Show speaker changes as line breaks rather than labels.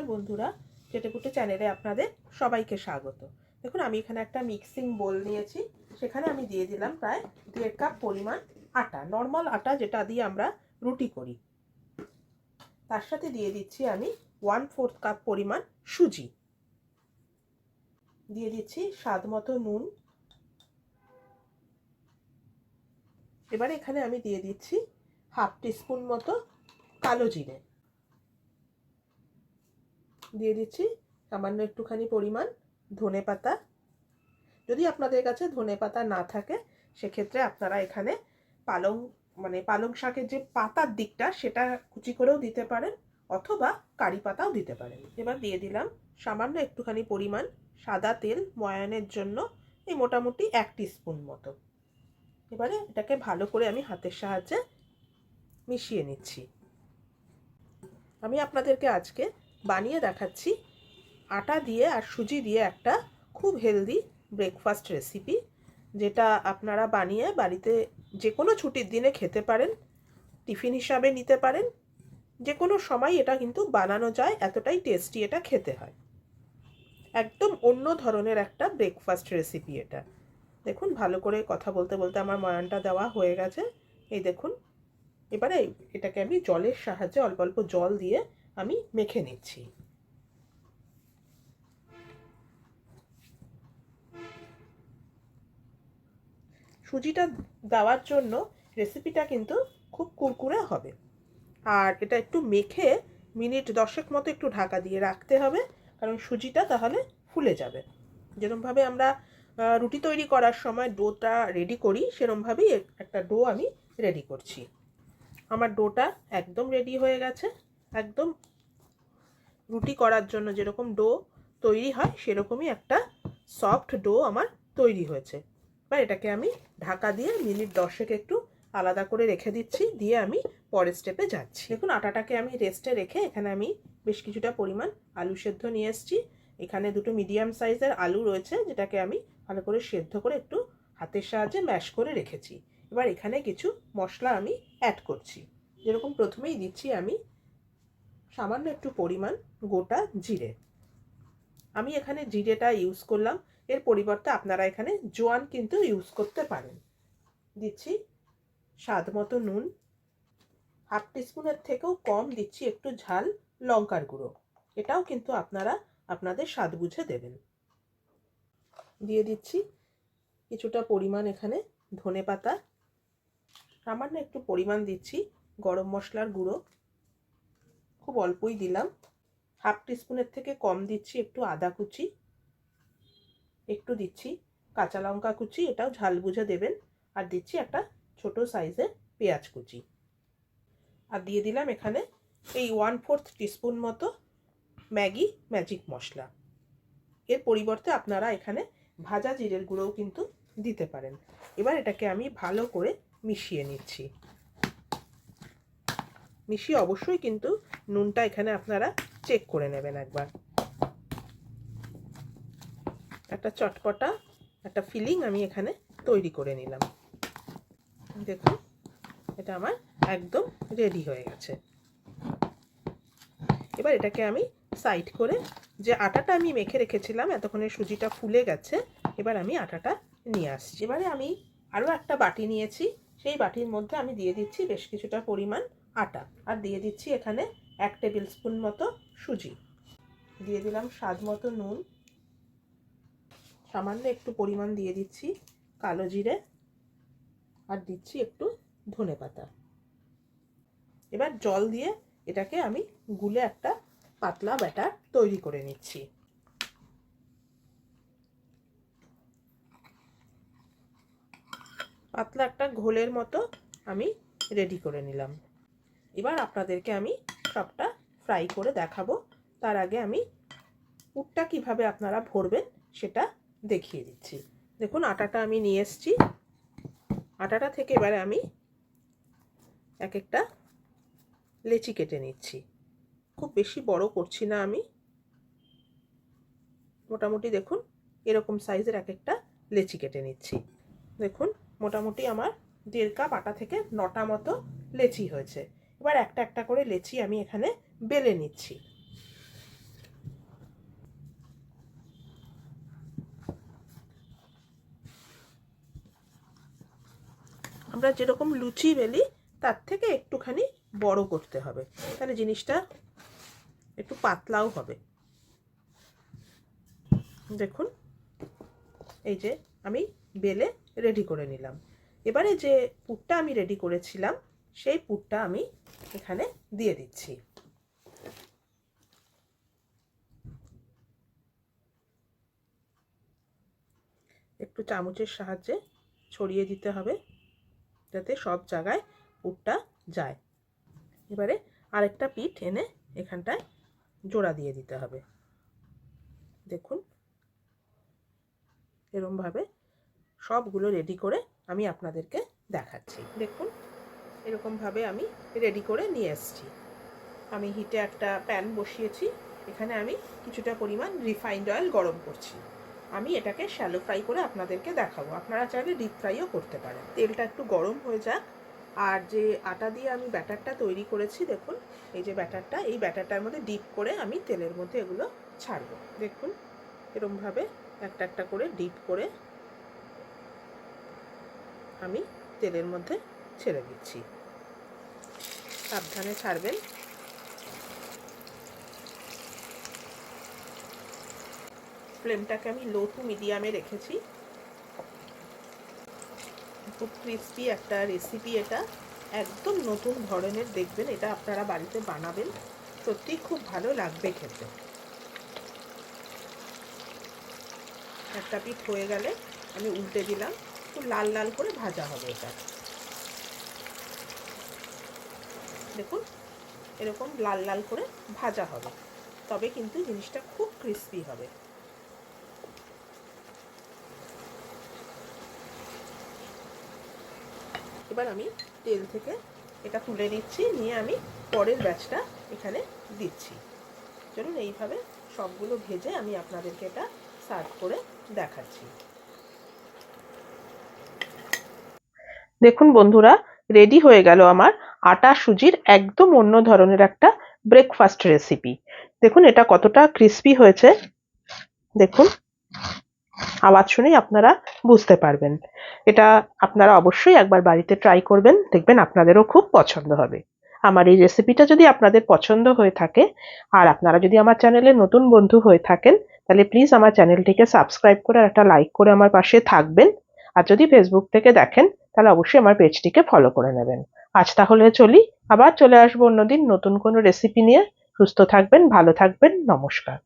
নমস্কার বন্ধুরা, চেটেপুটে চ্যানেলে আপনাদের সবাইকে স্বাগত। দেখুন আমি এখানে একটা মিক্সিং বোল নিয়েছি, সেখানে আমি দিয়ে দিলাম প্রায় 1.5 কাপ পরিমাণ আটা, নর্মাল আটা যেটা দিয়ে আমরা রুটি করি। তার সাথে দিয়ে দিচ্ছি আমি 1/4 কাপ পরিমাণ সুজি, দিয়ে দিচ্ছি স্বাদ মতো নুন। এবারে এখানে আমি দিয়ে দিচ্ছি 1/2 টিস্পুন মতো কালো জিরে, দিয়ে দিচ্ছি সামান্য একটুখানি পরিমাণ ধনেপাতা। যদি আপনাদের কাছে ধনেপাতা না থাকে সেক্ষেত্রে আপনারা এখানে পালং শাকের যে পাতার দিকটা সেটা কুচি করেও দিতে পারেন, অথবা কারি পাতাও দিতে পারেন। এবার দিয়ে দিলাম সামান্য একটুখানি পরিমাণ সাদা তেল ময়ানের জন্য, এই মোটামুটি 1 টিস্পুন মতো। এবারে এটাকে ভালো করে আমি হাতের সাহায্যে মিশিয়ে নিচ্ছি। আমি আপনাদেরকে আজকে বানিয়ে দেখাচ্ছি আটা দিয়ে আর সুজি দিয়ে একটা খুব হেলদি ব্রেকফাস্ট রেসিপি, যেটা আপনারা বানিয়ে বাড়িতে যে কোনো ছুটির দিনে খেতে পারেন, টিফিন হিসাবে নিতে পারেন, যে কোনো সময় এটা কিন্তু বানানো যায়, এতটাই টেস্টি এটা খেতে হয়। একদম অন্য ধরনের একটা ব্রেকফাস্ট রেসিপি এটা। দেখুন ভালো করে কথা বলতে বলতে আমার ময়ানটা দেওয়া হয়ে গেছে, এই দেখুন। এবারে এটাকে আমি জলের সাহায্যে অল্প অল্প জল দিয়ে আমি মেখে নিচ্ছি। সুজিটা দেওয়ার জন্য রেসিপিটা কিন্তু খুব কুরকুরে হবে, আর এটা একটু মেখে মিনিট 10 মতো একটু ঢাকা দিয়ে রাখতে হবে, কারণ সুজিটা তাহলে ফুলে যাবে। যেরকমভাবে আমরা রুটি তৈরি করার সময় ডোটা রেডি করি, সেরকমভাবেই একটা ডো আমি রেডি করছি। আমার ডোটা একদম রেডি হয়ে গেছে, একদম রুটি করার জন্য যেরকম ডো তৈরি হয় সেরকমই একটা সফট ডো আমার তৈরি হয়েছে। এবার এটাকে আমি ঢাকা দিয়ে মিনিট 10 একটু আলাদা করে রেখে দিচ্ছি, দিয়ে আমি পরের স্টেপে যাচ্ছি। দেখুন আটাটাকে আমি রেস্টে রেখে এখানে আমি বেশ কিছুটা পরিমাণ আলু সেদ্ধ নিয়ে এসেছি। এখানে দুটো মিডিয়াম সাইজের আলু রয়েছে, যেটাকে আমি ভালো করে সেদ্ধ করে একটু হাতের সাহায্যে ম্যাশ করে রেখেছি। এবার এখানে কিছু মশলা আমি অ্যাড করছি। যেরকম প্রথমেই দিচ্ছি আমি সামান্য একটু পরিমাণ গোটা জিরে। আমি এখানে জিরেটা ইউজ করলাম, এর পরিবর্তে আপনারা এখানে জোয়ান কিন্তু ইউজ করতে পারেন। দিচ্ছি স্বাদ মতো নুন, 1/2 টিস্পুনের থেকেও কম দিচ্ছি একটু ঝাল লঙ্কার গুঁড়ো, এটাও কিন্তু আপনারা আপনাদের স্বাদ বুঝে দেবেন। দিয়ে দিচ্ছি কিছুটা পরিমাণ এখানে ধনেপাতা, সামান্য একটু পরিমাণ দিচ্ছি গরম মশলার গুঁড়ো, খুব অল্পই দিলাম। 1/2 টিস্পুনের থেকে কম দিচ্ছি একটু আদা কুচি, একটু দিচ্ছি কাঁচা লঙ্কা কুচি, এটাও ঝাল বুঝে দেবেন, আর দিচ্ছি একটা ছোট সাইজের পেঁয়াজ কুচি, আর দিয়ে দিলাম এখানে এই 1/4 টিস্পুন মতো ম্যাগি ম্যাজিক মশলা। এর পরিবর্তে আপনারা এখানে ভাজা জিরের গুঁড়োও কিন্তু দিতে পারেন। এবার এটাকে আমি ভালো করে মিশিয়ে নিচ্ছি। মিশিয়ে অবশ্যই কিন্তু নুনটা এখানে আপনারা চেক করে নেবেন একবার। একটা চটপটা একটা ফিলিং আমি এখানে তৈরি করে নিলাম। দেখুন এটা আমার একদম রেডি হয়ে গেছে। এবার এটাকে আমি সাইড করে, যে আটাটা আমি মেখে রেখেছিলাম এতক্ষণে সুজিটা ফুলে গেছে, এবার আমি আটাটা নিয়ে আসছি। এবারে আমি আরও একটা বাটি নিয়েছি, সেই বাটির মধ্যে আমি দিয়ে দিচ্ছি বেশ কিছুটা পরিমাণ আটা, আর দিয়ে দিচ্ছি এখানে 1 টেবিল স্পুন মতো সুজি, দিয়ে দিলাম স্বাদ মতো নুন, সামান্য একটু পরিমাণ দিয়ে দিচ্ছি কালো জিরে, আর দিচ্ছি একটু ধনেপাতা। এবার জল দিয়ে এটাকে আমি গুলে একটা পাতলা ব্যাটার তৈরি করে নিচ্ছি। পাতলা একটা ঘোলের মতো আমি রেডি করে নিলাম। এবার আপনাদেরকে আমি সবটা ফ্রাই করে দেখাবো, তার আগে আমি পুরটা কিভাবে আপনারা ভরবেন সেটা দেখিয়ে দিচ্ছি। দেখুন আটাটা আমি নিয়ে এসেছি, আটাটা থেকে এবারে আমি এক একটা লেচি কেটে নিচ্ছি। খুব বেশি বড় করছি না আমি, মোটামুটি দেখুন এরকম সাইজের এক একটা লেচি কেটে নিচ্ছি। দেখুন মোটামুটি আমার 1.5 কাপ আটা থেকে 9টা মতো লেচি হয়েছে। এবার একটা একটা করে লেচি আমি এখানে বেলে নিচ্ছি। আমরা যেরকম লুচি বেলি তার থেকে একটুখানি বড় করতে হবে, তাহলে জিনিসটা একটু পাতলাও হবে। দেখুন এই যে আমি বেলে রেডি করে নিলাম। এবারে যে পুরটা আমি রেডি করেছিলাম সেই পুরটা আমি এখানে দিয়ে দিচ্ছি। একটু চামচের সাহায্যে ছড়িয়ে দিতে হবে যাতে সব জায়গায় পুরটা যায়। এবারে আরেকটা পিঠ এনে এখানটায় জোড়া দিয়ে দিতে হবে। দেখুন এরকমভাবে সবগুলো রেডি করে আমি আপনাদেরকে দেখাচ্ছি। দেখুন এরকমভাবে আমি রেডি করে নিয়ে এসেছি। আমি হিটে একটা প্যান বসিয়েছি, এখানে আমি কিছুটা পরিমাণ রিফাইন্ড অয়েল গরম করছি। আমি এটাকে শ্যালো ফ্রাই করে আপনাদেরকে দেখাবো, আপনারা চাইলে ডিপ ফ্রাইও করতে পারেন। তেলটা একটু গরম হয়ে যাক, আর যে আটা দিয়ে আমি ব্যাটারটা তৈরি করেছি, দেখুন এই যে ব্যাটারটা, এই ব্যাটারটার মধ্যে ডিপ করে আমি তেলের মধ্যে এগুলো ছাড়বো। দেখুন এরকমভাবে একটা একটা করে ডিপ করে আমি তেলের মধ্যে ছেড়ে দিচ্ছি। সাবধানে ছাড়বেন। ফ্লেমটাকে আমি লো টু মিডিয়ামে রেখেছি। খুব ক্রিস্পি একটা রেসিপি, এটা একদম নতুন ধরনের, দেখবেন এটা আপনারা বাড়িতে বানাবেন, সত্যি খুব ভালো লাগবে খেতে। একটা পিঠ হয়ে গেলে আমি উল্টে দিলাম, একটু লাল লাল করে ভাজা হবে এটা। দেখুন এরকম লাল লাল করে ভাজা হবে, তবে কিন্তু জিনিসটা খুব ক্রিস্পি হবে। এবার আমি তেল থেকে এটা তুলে নিচ্ছি, নিয়ে আমি পরের ব্যাচটা এখানে দিচ্ছি। চলুন এইভাবে সবগুলো ভেজে আমি আপনাদেরকে এটা সার্ভ করে দেখাচ্ছি। দেখুন বন্ধুরা, রেডি হয়ে গেল আমার আটা সুজির একদম অন্য ধরনের একটা ব্রেকফাস্ট রেসিপি। দেখুন এটা কতটা ক্রিস্পি হয়েছে, দেখুন আওয়াজ শুনেই আপনারা বুঝতে পারবেন। এটা আপনারা অবশ্যই একবার বাড়িতে ট্রাই করবেন, দেখবেন আপনাদেরও খুব পছন্দ হবে। আমার এই রেসিপিটা যদি আপনাদের পছন্দ হয়ে থাকে, আর আপনারা যদি আমার চ্যানেলের নতুন বন্ধু হয়ে থাকেন, তাহলে প্লিজ আমার চ্যানেলটিকে সাবস্ক্রাইব করে একটা লাইক করে আমার পাশে থাকবেন। আর যদি ফেসবুক থেকে দেখেন তাহলে অবশ্যই আমার পেজটিকে ফলো করে নেবেন। আজ তাহলে চলি, আবার চলে আসবো অন্যদিন নতুন কোনো রেসিপি নিয়ে। সুস্থ থাকবেন, ভালো থাকবেন, নমস্কার।